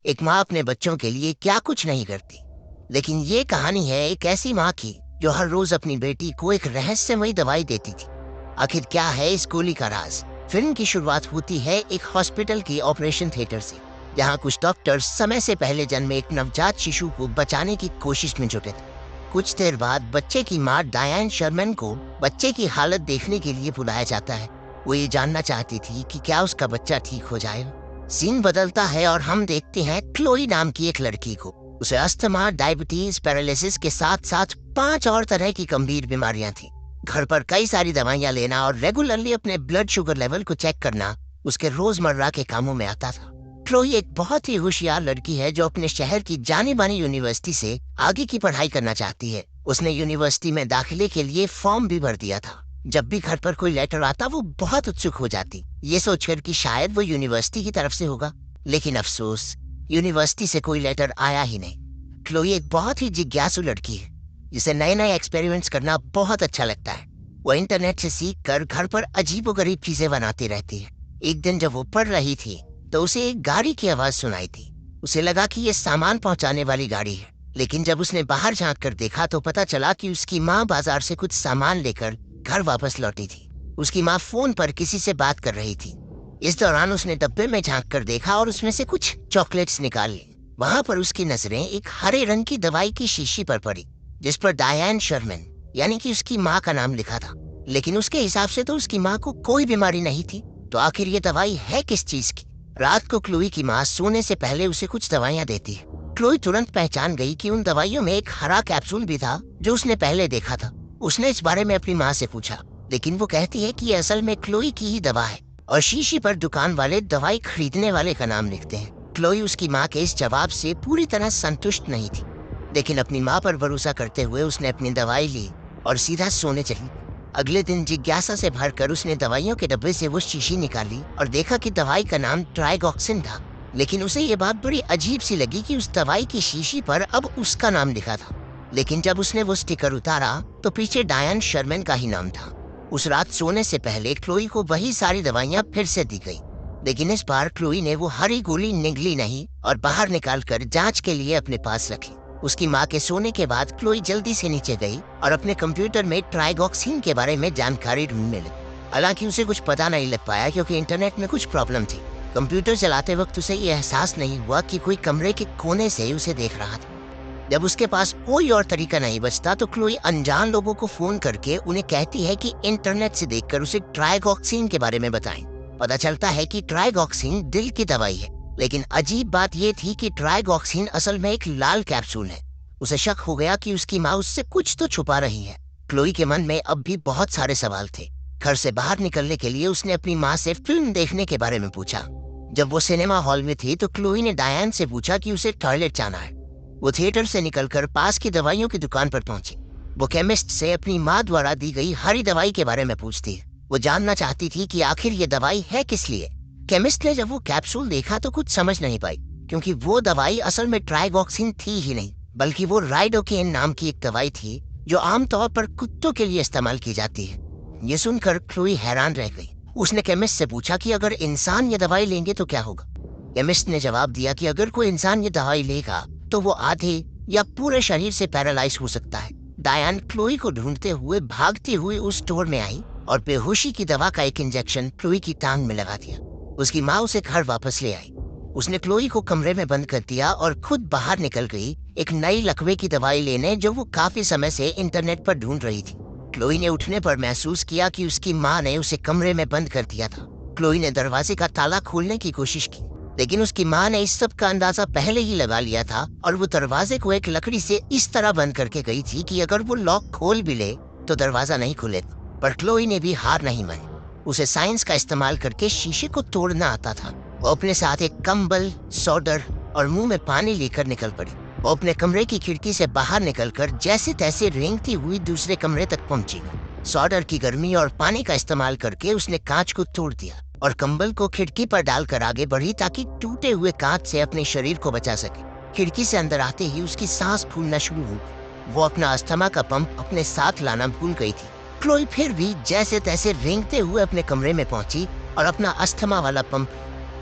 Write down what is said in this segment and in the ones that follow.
एक माँ अपने बच्चों के लिए क्या कुछ नहीं करती। लेकिन ये कहानी है एक ऐसी माँ की जो हर रोज अपनी बेटी को एक रहस्यमयी दवाई देती थी। आखिर क्या है इस गोली का राज? फिल्म की शुरुआत होती है एक हॉस्पिटल की ऑपरेशन थिएटर से, जहाँ कुछ डॉक्टर्स समय से पहले जन्मे एक नवजात शिशु को बचाने की कोशिश में जुटे थे। कुछ देर बाद बच्चे की माँ डायन शर्मन को बच्चे की हालत देखने के लिए बुलाया जाता है। वो ये जानना चाहती थी कि क्या उसका बच्चा ठीक हो जाएगा। सीन बदलता है और हम देखते हैं क्लोई नाम की एक लड़की को। उसे अस्थमा, डायबिटीज, पैरालिसिस के साथ साथ 5 और तरह की गंभीर बीमारियां थी। घर पर कई सारी दवाइयां लेना और रेगुलरली अपने ब्लड शुगर लेवल को चेक करना उसके रोजमर्रा के कामों में आता था। क्लोई एक बहुत ही होशियार लड़की है जो अपने शहर की जानी मानी यूनिवर्सिटी से आगे की पढ़ाई करना चाहती है। उसने यूनिवर्सिटी में दाखिले के लिए फॉर्म भी भर दिया था। जब भी घर पर कोई लेटर आता वो बहुत उत्सुक हो जाती, ये सोचकर कि शायद वो यूनिवर्सिटी की तरफ से होगा। लेकिन अफसोस, यूनिवर्सिटी से कोई लेटर आया ही नहीं। क्लोई एक बहुत ही जिज्ञासु लड़की है जिसे नए नए एक्सपेरिमेंट्स करना बहुत अच्छा लगता है। वो इंटरनेट से सीख कर घर पर अजीबोगरीब चीजें बनाती रहती है। एक दिन जब वो पढ़ रही थी तो उसे एक गाड़ी की आवाज सुनाई थी। उसे लगा कि ये सामान पहुंचाने वाली गाड़ी है, लेकिन जब उसने बाहर झांक कर देखा तो पता चला कि उसकी माँ बाजार से कुछ सामान लेकर घर वापस लौटी थी। उसकी माँ फोन पर किसी से बात कर रही थी। इस दौरान उसने डब्बे में झांक कर देखा और उसमें से कुछ चॉकलेट्स निकाल ली। वहां पर उसकी नजरें एक हरे रंग की दवाई की शीशी पर पड़ी, जिस पर डायन शर्मन यानी कि उसकी माँ का नाम लिखा था। लेकिन उसके हिसाब से तो उसकी माँ को कोई बीमारी नहीं थी। तो आखिर ये दवाई है किस चीज की? रात को क्लोई की माँ सोने से पहले उसे कुछ दवाइयाँ देती है। क्लोई तुरंत पहचान गई कि उन दवाइयों में एक हरा कैप्सूल भी था जो उसने पहले देखा था। उसने इस बारे में अपनी माँ से पूछा, लेकिन वो कहती है कि ये असल में क्लोई की ही दवा है और शीशी पर दुकान वाले दवाई खरीदने वाले का नाम लिखते हैं। क्लोई उसकी माँ के इस जवाब से पूरी तरह संतुष्ट नहीं थी, लेकिन अपनी माँ पर भरोसा करते हुए उसने अपनी दवाई ली और सीधा सोने चली। अगले दिन जिज्ञासा से भरकर उसने दवाइयों के डब्बे से वो शीशी निकाली और देखा कि दवाई का नाम ट्राइगॉक्सिन था। लेकिन उसे ये बात बड़ी अजीब सी लगी कि उस दवाई की शीशी पर अब उसका नाम लिखा था। लेकिन जब उसने वो स्टिकर उतारा तो पीछे डायन शर्मन का ही नाम था। उस रात सोने से पहले क्लोई को वही सारी दवाइयां फिर से दी गई, लेकिन इस बार क्लोई ने वो हरी गोली निगली नहीं और बाहर निकालकर जांच के लिए अपने पास रखी। उसकी माँ के सोने के बाद क्लोई जल्दी से नीचे गई और अपने कंप्यूटर में ट्राइगॉक्सिन के बारे में जानकारी ढूंढने लगी। हालांकि उसे कुछ पता नहीं लग पाया क्योंकि इंटरनेट में कुछ प्रॉब्लम थी। कंप्यूटर चलाते वक्त उसे ये एहसास नहीं हुआ कि कोई कमरे के कोने से उसे देख रहा था। जब उसके पास कोई और तरीका नहीं बचता तो क्लोई अनजान लोगों को फोन करके उन्हें कहती है कि इंटरनेट से देखकर उसे ट्राइगॉक्सिन के बारे में बताएं। पता चलता है कि ट्राइगॉक्सिन दिल की दवाई है, लेकिन अजीब बात यह थी कि ट्राइगॉक्सिन असल में एक लाल कैप्सूल है। उसे शक हो गया कि उसकी माँ उससे कुछ तो छुपा रही है। क्लोई के मन में अब भी बहुत सारे सवाल थे। घर से बाहर निकलने के लिए उसने अपनी माँ से फिल्म देखने के बारे में पूछा। जब वो सिनेमा हॉल में थी तो क्लोई ने डायन से पूछा कि उसे टॉयलेट जाना है। वो थिएटर से निकलकर पास की दवाइयों की दुकान पर पहुंची। वो केमिस्ट से अपनी माँ द्वारा दी गई हरी दवाई के बारे में पूछती है। वो जानना चाहती थी कि आखिर ये दवाई है किस लिए। केमिस्ट ने जब वो कैप्सूल देखा तो कुछ समझ नहीं पाई, क्योंकि वो दवाई असल में ट्राइगॉक्सिन थी ही नहीं, बल्कि वो राइडोकेन नाम की एक दवाई थी जो आमतौर पर कुत्तों के लिए इस्तेमाल की जाती है। ये सुनकर क्लोई हैरान रह गई। उसने केमिस्ट से पूछा कि अगर इंसान ये दवाई लेंगे तो क्या होगा। केमिस्ट ने जवाब दिया कि अगर कोई इंसान ये दवाई लेगा तो वो आधे या पूरे शरीर से पैरालाइज हो सकता है। डायन क्लोई को ढूंढते हुए भागती हुई उस स्टोर में आई और बेहोशी की दवा का एक इंजेक्शन क्लोई की टांग में लगा दिया। उसकी माँ उसे घर वापस ले आई। उसने क्लोई को कमरे में बंद कर दिया और खुद बाहर निकल गई एक नई लकवे की दवाई लेने, जो वो काफी समय से इंटरनेट पर ढूंढ रही थी। क्लोई ने उठने पर महसूस किया कि उसकी माँ ने उसे कमरे में बंद कर दिया था। क्लोई ने दरवाजे का ताला खोलने की कोशिश की, लेकिन उसकी माँ ने इस सब का अंदाजा पहले ही लगा लिया था और वो दरवाजे को एक लकड़ी से इस तरह बंद करके गई थी कि अगर वो लॉक खोल भी ले तो दरवाजा नहीं खुलेगा। पर क्लोई ने भी हार नहीं मानी। उसे साइंस का इस्तेमाल करके शीशे को तोड़ना आता था। वो अपने साथ एक कंबल, सोडर और मुंह में पानी लेकर निकल पड़ी। वो अपने कमरे की खिड़की से बाहर निकलकर जैसे तैसे रेंगती हुई दूसरे कमरे तक पहुंची। सोडर की गर्मी और पानी का इस्तेमाल करके उसने कांच को तोड़ दिया और कंबल को खिड़की पर डालकर आगे बढ़ी ताकि टूटे हुए कांच से अपने शरीर को बचा सके। खिड़की से अंदर आते ही उसकी सांस फूलना शुरू हो गई। वो अपना अस्थमा का पंप अपने साथ लाना भूल गई थी। क्लोई फिर भी जैसे तैसे रेंगते हुए अपने कमरे में पहुंची और अपना अस्थमा वाला पंप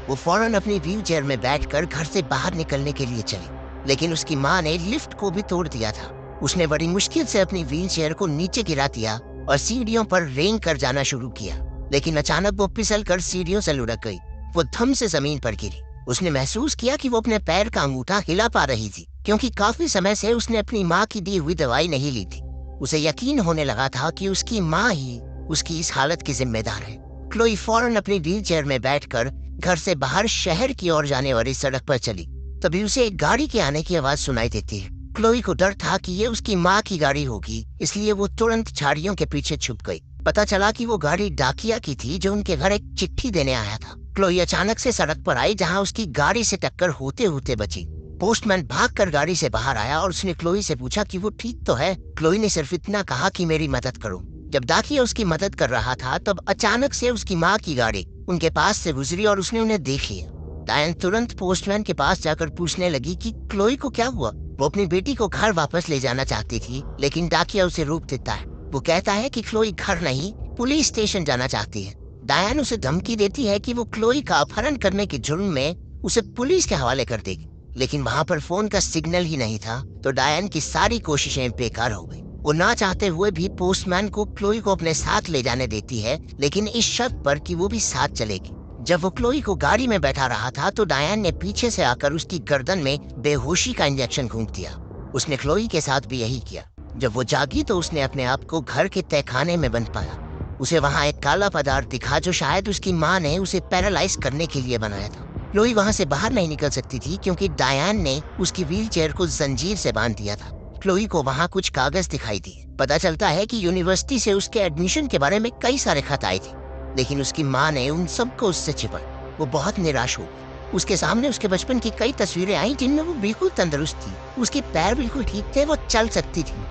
वो फौरन अपनी व्हील चेयर में बैठकर घर से बाहर निकलने के लिए चली, लेकिन उसकी माँ ने लिफ्ट को भी तोड़ दिया था। उसने बड़ी मुश्किल से अपनी व्हील चेयर को नीचे गिरा दिया और सीढ़ियों पर रेंग कर जाना शुरू किया, लेकिन अचानक वो फिसल कर सीढ़ियों से लुढ़क गई। वो धम से जमीन पर गिरी। उसने महसूस किया कि वो अपने पैर का अंगूठा हिला पा रही थी, क्योंकि काफी समय से उसने अपनी माँ की दी हुई दवाई नहीं ली थी। उसे यकीन होने लगा था कि उसकी माँ ही उसकी इस हालत की जिम्मेदार है। क्लोई फौरन अपनी व्हील चेयर में बैठकर घर से बाहर शहर की ओर जाने वाली सड़क पर चली। तभी उसे एक गाड़ी के आने की आवाज सुनाई देती है। क्लोई को डर था कि ये उसकी माँ की गाड़ी होगी, इसलिए वो तुरंत झाड़ियों के पीछे छुप गई। पता चला कि वो गाड़ी डाकिया की थी, जो उनके घर एक चिट्ठी देने आया था। क्लोई अचानक से सड़क पर आई, जहाँ उसकी गाड़ी से टक्कर होते होते बची। पोस्टमैन भागकर गाड़ी से बाहर आया और उसने क्लोई से पूछा कि वो ठीक तो है। क्लोई ने सिर्फ इतना कहा कि मेरी मदद करो। जब डाकिया उसकी मदद कर रहा था, तब अचानक से उसकी माँ की गाड़ी उनके पास से गुजरी और उसने उन्हें देख लिया। डायन तुरंत पोस्टमैन के पास जाकर पूछने लगी कि क्लोई को क्या हुआ। वो अपनी बेटी को घर वापस ले जाना चाहती थी, लेकिन डाकिया उसे रोक देता है। वो कहता है कि क्लोई घर नहीं, पुलिस स्टेशन जाना चाहती है। डायन उसे धमकी देती है कि वो क्लोई का अपहरण करने के जुर्म में उसे पुलिस के हवाले कर देगी, लेकिन वहाँ पर फोन का सिग्नल ही नहीं था, तो डायन की सारी कोशिशें बेकार हो गई। वो ना चाहते हुए भी पोस्टमैन को क्लोई को अपने साथ ले जाने देती है, लेकिन इस शर्त पर कि वो भी साथ चलेगी। जब वो क्लोई को गाड़ी में बैठा रहा था, तो डायन ने पीछे से आकर उसकी गर्दन में बेहोशी का इंजेक्शन घूंप दिया। उसने क्लोई के साथ भी यही किया। जब वो जागी तो उसने अपने आप को घर के तहखाने में बंद पाया। उसे वहाँ एक काला पदार्थ दिखा, जो शायद उसकी माँ ने उसे पैरालाइज करने के लिए बनाया था। क्लोई वहाँ से बाहर नहीं निकल सकती थी, क्योंकि डायन ने उसकी व्हील चेयर को जंजीर से बांध दिया था। क्लोई को वहाँ कुछ कागज दिखाई दिए। पता चलता है कि यूनिवर्सिटी से उसके एडमिशन के बारे में कई सारे खत आए थे, लेकिन उसकी माँ ने उन सबको उससे छिपाया। वो बहुत निराश हो गई। उसके सामने उसके बचपन की कई तस्वीरें आई, जिनमें वो बिल्कुल तंदुरुस्त थी। उसके पैर बिल्कुल ठीक थे, वो चल सकती थी।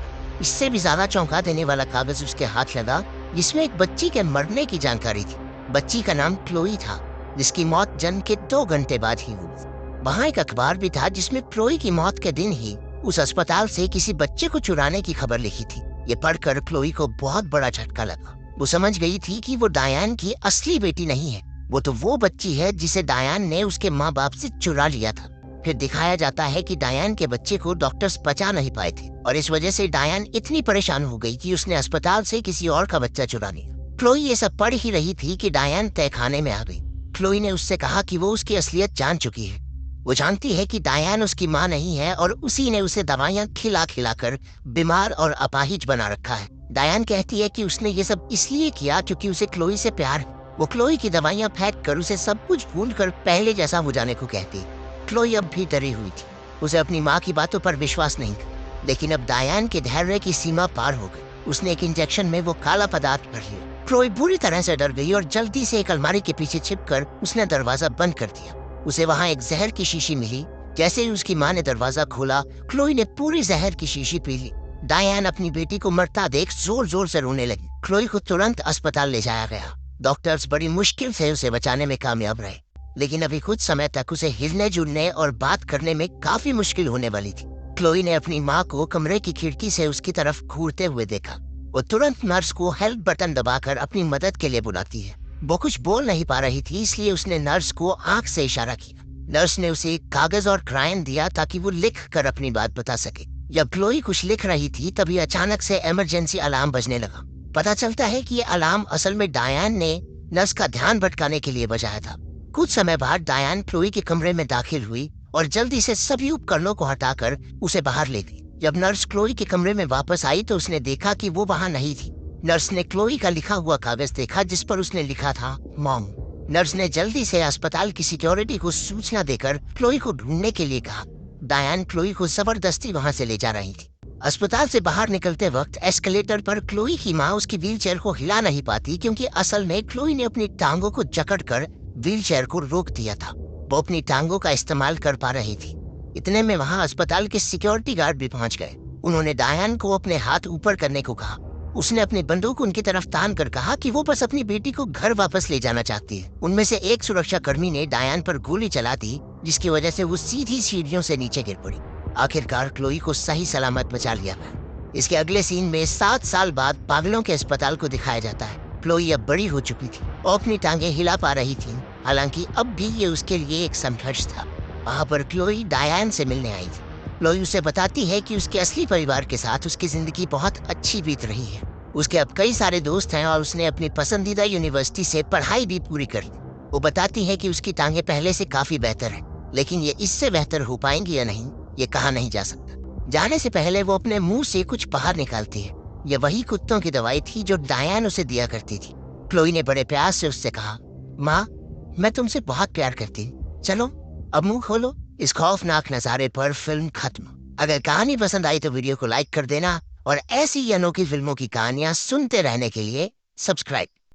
इससे भी ज्यादा चौंका देने वाला कागज उसके हाथ लगा, जिसमें एक बच्ची के मरने की जानकारी थी। बच्ची का नाम क्लोई था, जिसकी मौत जन्म के 2 घंटे बाद ही हुई। वहाँ एक अखबार भी था, जिसमें क्लोई की मौत के दिन ही उस अस्पताल से किसी बच्चे को चुराने की खबर लिखी थी। ये पढ़कर क्लोई को बहुत बड़ा झटका लगा। वो समझ गई थी कि वो डायन की असली बेटी नहीं है, वो तो वो बच्ची है जिसे डायन ने उसके माँ बाप से चुरा लिया था। फिर दिखाया जाता है कि डायन के बच्चे को डॉक्टर्स बचा नहीं पाए थे, और इस वजह से डायन इतनी परेशान हो गई कि उसने अस्पताल से किसी और का बच्चा चुरा लिया। क्लोई ये सब पढ़ ही रही थी कि डायन तहखाने में आ गई। क्लोई ने उससे कहा कि वो उसकी असलियत जान चुकी है। वो जानती है कि डायन उसकी माँ नहीं है, और उसी ने उसे दवाइयाँ खिला खिलाकर बीमार और अपाहिज बना रखा है। डायन कहती है कि उसने ये सब इसलिए किया क्योंकि उसे क्लोई से प्यार है। वो क्लोई की दवाइयाँ फेंक कर उसे सब कुछ भूल कर पहले जैसा हो जाने को कहती है। क्लोई अब भी डरी हुई थी। उसे अपनी माँ की बातों पर विश्वास नहीं था, लेकिन अब डायन के धैर्य की सीमा पार हो गई। उसने एक इंजेक्शन में वो काला पदार्थ भर लिया। क्लोई बुरी तरह से डर गई और जल्दी से एक अलमारी के पीछे छिपकर उसने दरवाजा बंद कर दिया। उसे वहाँ एक जहर की शीशी मिली। जैसे ही उसकी माँ ने दरवाजा खोला, क्लोई ने पूरी जहर की शीशी पी ली। डायन अपनी बेटी को मरता देख जोर जोर से रोने लगी। क्लोई को तुरंत अस्पताल ले जाया गया। डॉक्टर्स बड़ी मुश्किल से उसे बचाने में कामयाब रहे, लेकिन अभी कुछ समय तक उसे हिलने जुलने और बात करने में काफी मुश्किल होने वाली थी। क्लोई ने अपनी माँ को कमरे की खिड़की से उसकी तरफ घूरते हुए देखा। वो तुरंत नर्स को हेल्प बटन दबाकर अपनी मदद के लिए बुलाती है। वो कुछ बोल नहीं पा रही थी, इसलिए उसने नर्स को आंख से इशारा किया। नर्स ने उसे एक कागज और क्रायन दिया ताकि वो लिख कर अपनी बात बता सके। जब क्लोई कुछ लिख रही थी, तभी अचानक से इमरजेंसी अलार्म बजने लगा। पता चलता है कि ये अलार्म असल में डायन ने नर्स का ध्यान भटकाने के लिए बजाया था। कुछ समय बाद डायन क्लोई के कमरे में दाखिल हुई और जल्दी से सभी उपकरणों को हटाकर उसे बाहर ले गई। जब नर्स क्लोई के कमरे में वापस आई तो उसने देखा कि वो वहाँ नहीं थी। नर्स ने क्लोई का लिखा हुआ कागज देखा, जिस पर उसने लिखा था मॉम। नर्स ने जल्दी से अस्पताल की सिक्योरिटी को सूचना देकर क्लोई को ढूंढने के लिए कहा। डायन क्लोई को जबरदस्ती वहाँ से ले जा रही थी। अस्पताल से बाहर निकलते वक्त एस्केलेटर पर क्लोई की माँ उसकी व्हीलचेयर को हिला नहीं पाती, क्योंकि असल में क्लोई ने अपनी टांगों को जकड़कर व्हीलचेयर को रोक दिया था। वो अपनी टांगों का इस्तेमाल कर पा रही थी। इतने में वहाँ अस्पताल के सिक्योरिटी गार्ड भी पहुंच गए। उन्होंने डायन को अपने हाथ ऊपर करने को कहा। उसने अपनी बंदूक उनकी तरफ तान कर कहा कि वो बस अपनी बेटी को घर वापस ले जाना चाहती है। उनमें से एक सुरक्षा कर्मी ने डायन पर गोली चला दी, जिसकी वजह से वो सीधी सीढ़ियों से नीचे गिर पड़ी। आखिरकार क्लोई को सही सलामत बचा लिया गया। इसके अगले सीन में 7 साल बाद पागलों के अस्पताल को दिखाया जाता है। क्लोई अब बड़ी हो चुकी थी और अपनी टांगे हिला पा रही थी। हालांकि अब भी ये उसके लिए एक संघर्ष था। वहां पर क्लोई डायन से मिलने आई थी। क्लोई उसे बताती है कि उसके असली परिवार के साथ उसकी जिंदगी बहुत अच्छी बीत रही है। उसके अब कई सारे दोस्त हैं और उसने अपनी पसंदीदा यूनिवर्सिटी से पढ़ाई भी पूरी कर ली। वो बताती है कि उसकी टांगे पहले से काफी बेहतर है, लेकिन ये इससे बेहतर हो पाएंगी या नहीं ये कहा नहीं जा सकता। जाने से पहले वो अपने मुंह से कुछ बाहर निकालती है। ये वही कुत्तों की दवाई थी जो डायन उसे दिया करती थी। क्लोई ने बड़े प्यार से उससे कहा, माँ, मैं तुमसे बहुत प्यार करती हूँ, चलो अब मुंह खोलो। इस खौफनाक नजारे पर फिल्म खत्म। अगर कहानी पसंद आई तो वीडियो को लाइक कर देना और ऐसी ही अनोखी फिल्मों की कहानियां सुनते रहने के लिए सब्सक्राइब